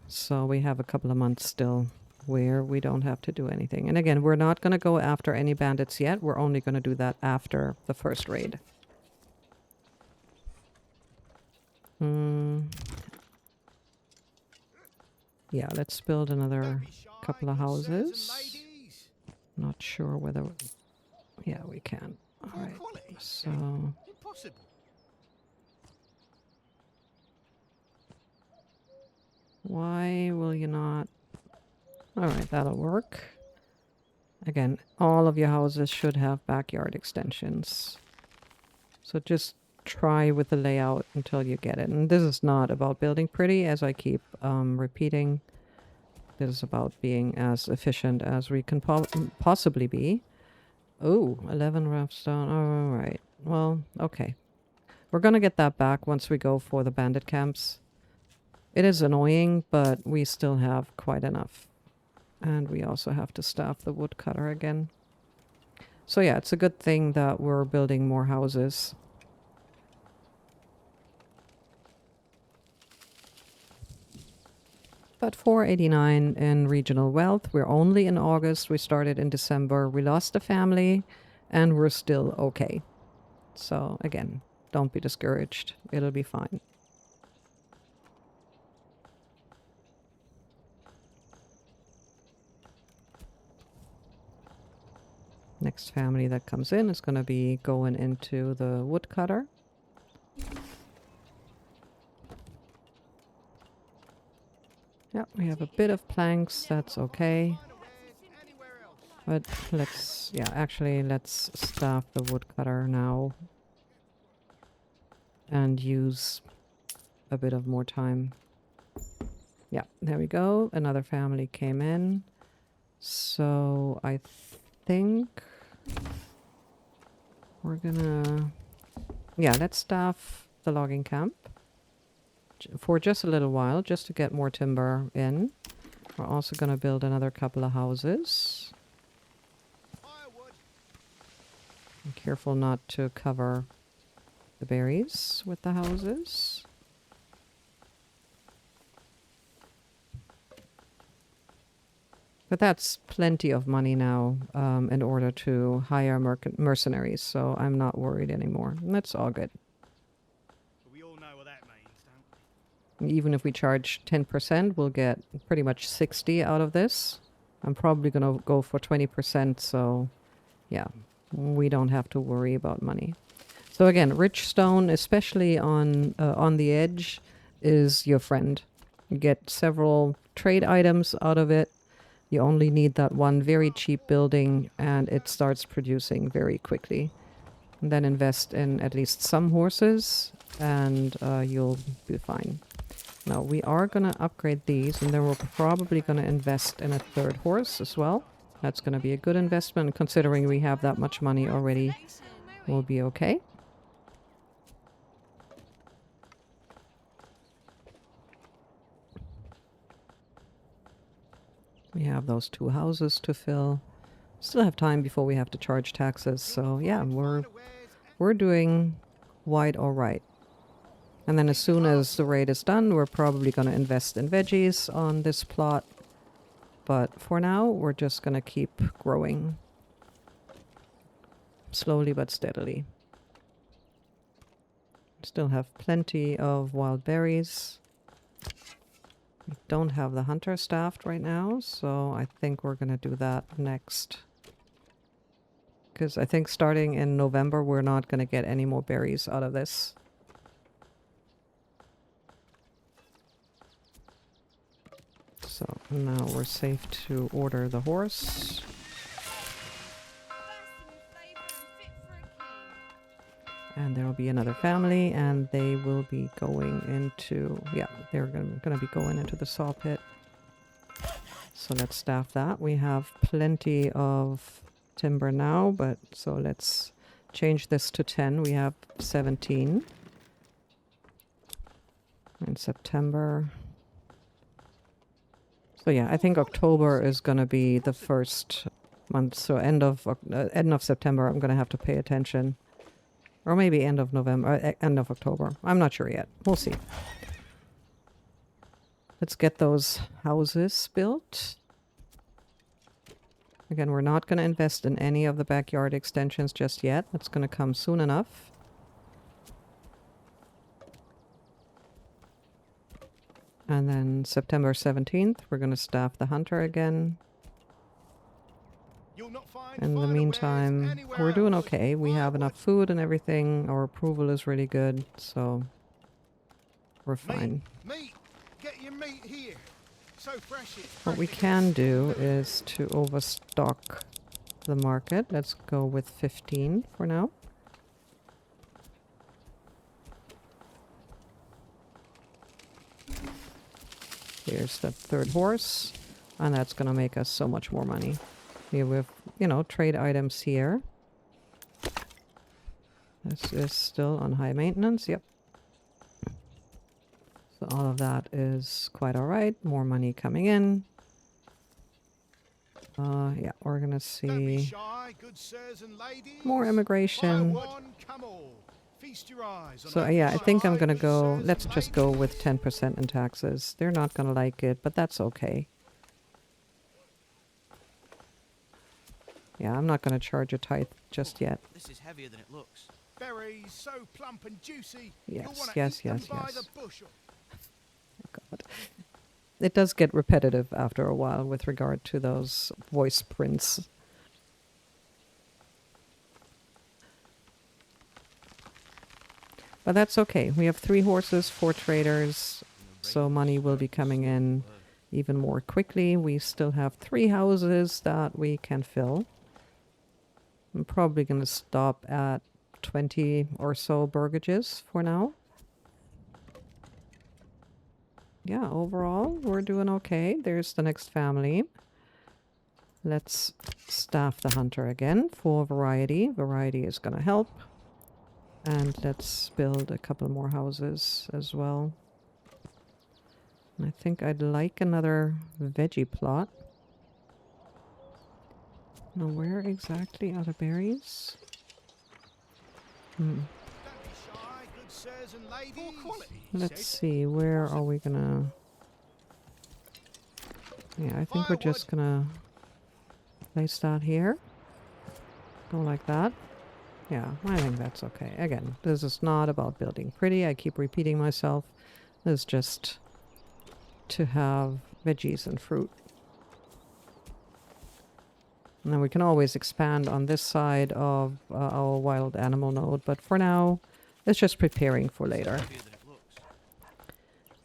Speaker 1: So we have a couple of months still where we don't have to do anything. And again, we're not going to go after any bandits yet. We're only going to do that after the first raid. Yeah, let's build another couple of houses. Not sure whether... Yeah, we can. Alright, so... Why will you not... Alright, that'll work. Again, all of your houses should have backyard extensions. So just try with the layout until you get it. And this is not about building pretty, as I keep repeating. This is about being as efficient as we can possibly be. Oh, 11 rough stone. Alright. Well, okay. We're gonna get that back once we go for the bandit camps. It is annoying, but we still have quite enough. And we also have to staff the woodcutter again. So yeah, it's a good thing that we're building more houses. But 489 in regional wealth. We're only in August. We started in December. We lost a family and we're still okay. So again, don't be discouraged. It'll be fine. Next family that comes in is going to be going into the woodcutter. Yep, we have a bit of planks, that's okay. But let's, yeah, actually let's staff the woodcutter now. And use a bit of more time. Yeah, there we go. Another family came in. So I think we're gonna... Yeah, let's staff the logging camp. For just a little while, just to get more timber in. We're also going to build another couple of houses. Be careful not to cover the berries with the houses. But that's plenty of money now in order to hire mercenaries, so I'm not worried anymore. And that's all good. Even if we charge 10%, we'll get pretty much 60 out of this. I'm probably going to go for 20%, so yeah, we don't have to worry about money. So again, rich stone, especially on the edge, is your friend. You get several trade items out of it. You only need that one very cheap building, and it starts producing very quickly. And then invest in at least some horses, and you'll be fine. Now, we are going to upgrade these, and then we're probably going to invest in a third horse as well. That's going to be a good investment, considering we have that much money already. We'll be okay. We have those two houses to fill. Still have time before we have to charge taxes, so yeah, we're doing quite all right. And then as soon as the raid is done, we're probably going to invest in veggies on this plot. But for now, we're just going to keep growing. Slowly but steadily. Still have plenty of wild berries. don't have the hunter staffed right now, so I think we're going to do that next. Because I think starting in November, we're not going to get any more berries out of this. So now we're safe to order the horse. And there will be another family, and they will be going into... Yeah, they're going to be going into the saw pit. So let's staff that. We have plenty of timber now, but so let's change this to 10. We have 17 in September. So yeah, I think October is going to be the first month. So end of September, I'm going to have to pay attention. Or maybe end of November, end of October. I'm not sure yet. We'll see. Let's get those houses built. Again, we're not going to invest in any of the backyard extensions just yet. That's going to come soon enough. And then September 17th, we're going to staff the hunter again. In the meantime, we're doing okay. We have enough food and everything. Our approval is really good, so we're fine.
Speaker 3: Meat. Get your meat here. So fresh it's
Speaker 1: What we can do is to overstock the market. Let's go with 15 for now. Here's the third horse, and that's going to make us so much more money. Here we have, you know, trade items here. This is still on high maintenance, yep. So all of that is quite alright. More money coming in. Yeah, we're gonna see more immigration. So yeah, I think I'm gonna go, let's just go with 10% in taxes. They're not gonna like it, but that's okay. Yeah, I'm not gonna charge a tithe just yet.
Speaker 5: This is heavier than it looks.
Speaker 3: Berries so plump and juicy.
Speaker 1: Yes, yes, yes, yes. God. It does get repetitive after a while with regard to those voice prints. But that's okay. We have 3 horses, 4 traders, so money will be coming in even more quickly. We still have 3 houses that we can fill. I'm probably going to stop at 20 or so burgages for now. Yeah, overall, we're doing okay. There's the next family. Let's staff the hunter again for variety. Variety is going to help. And let's build a couple more houses as well. And I think I'd like another veggie plot. Now, where exactly are the berries? Let's see, where are we gonna... Yeah, I think we're just gonna place that here. Go like that. Yeah, I think that's okay. Again, this is not about building pretty. I keep repeating myself. This is just to have veggies and fruit. And then we can always expand on this side of our wild animal node. But for now, it's just preparing for later.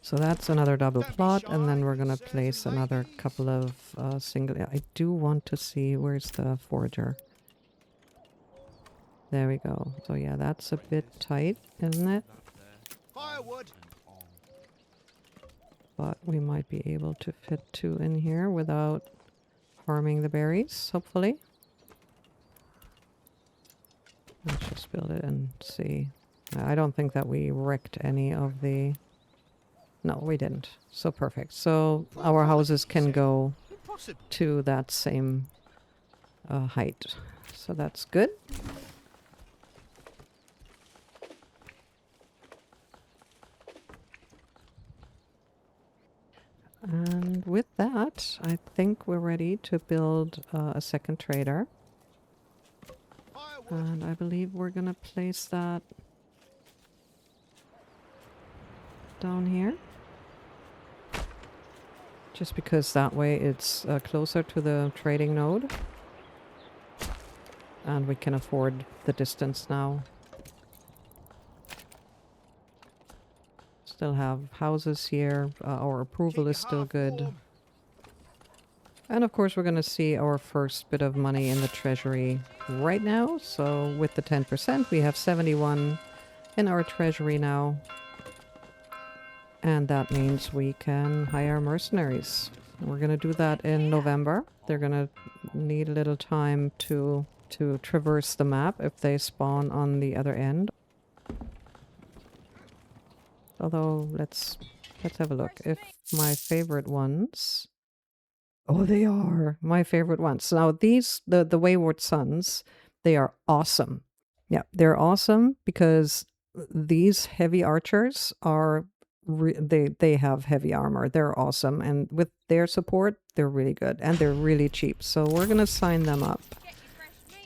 Speaker 1: So that's another double plot. And then we're going to place another couple of single... I do want to see... Where's the forager? There we go. So yeah, that's a bit tight, isn't it?
Speaker 3: Firewood.
Speaker 1: But we might be able to fit 2 in here without harming the berries, hopefully. Let's just build it and see. I don't think that we wrecked any of the... No, we didn't. So perfect. So our houses can go to that same height. So that's good. And with that, I think we're ready to build a second trader. And I believe we're going to place that down here. just because that way it's closer to the trading node. And we can afford the distance now. Still have houses here. Our approval is still good. And of course we're going to see our first bit of money in the treasury right now. So with the 10% we have 71 in our treasury now. And that means we can hire mercenaries. We're going to do that in November. They're going to need a little time to traverse the map if they spawn on the other end. Although let's have a look. If my favorite ones... Oh, they are my favorite ones. Now these, the Wayward Sons, they are awesome. Yeah, they're awesome because these heavy archers are, they have heavy armor. They're awesome. And with their support, they're really good. And they're really cheap. So we're going to sign them up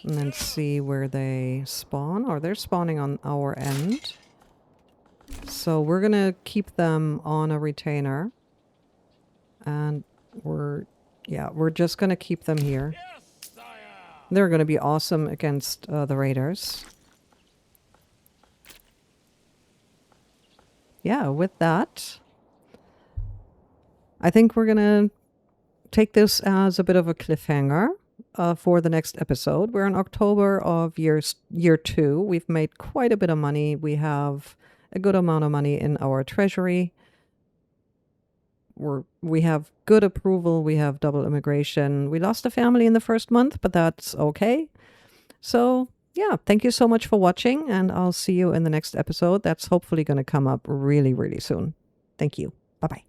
Speaker 1: and then see where they spawn. Or they're spawning on our end. So we're going to keep them on a retainer. And we're just going to keep them here. They're going to be awesome against the raiders. Yeah, with that, I think we're going to take this as a bit of a cliffhanger for the next episode. We're in October of year 2. We've made quite a bit of money. We have a good amount of money in our treasury. We have good approval. We have double immigration. We lost a family in the first month, but that's okay. So yeah, thank you so much for watching, and I'll see you in the next episode. That's hopefully going to come up really, really soon. Thank you. Bye-bye.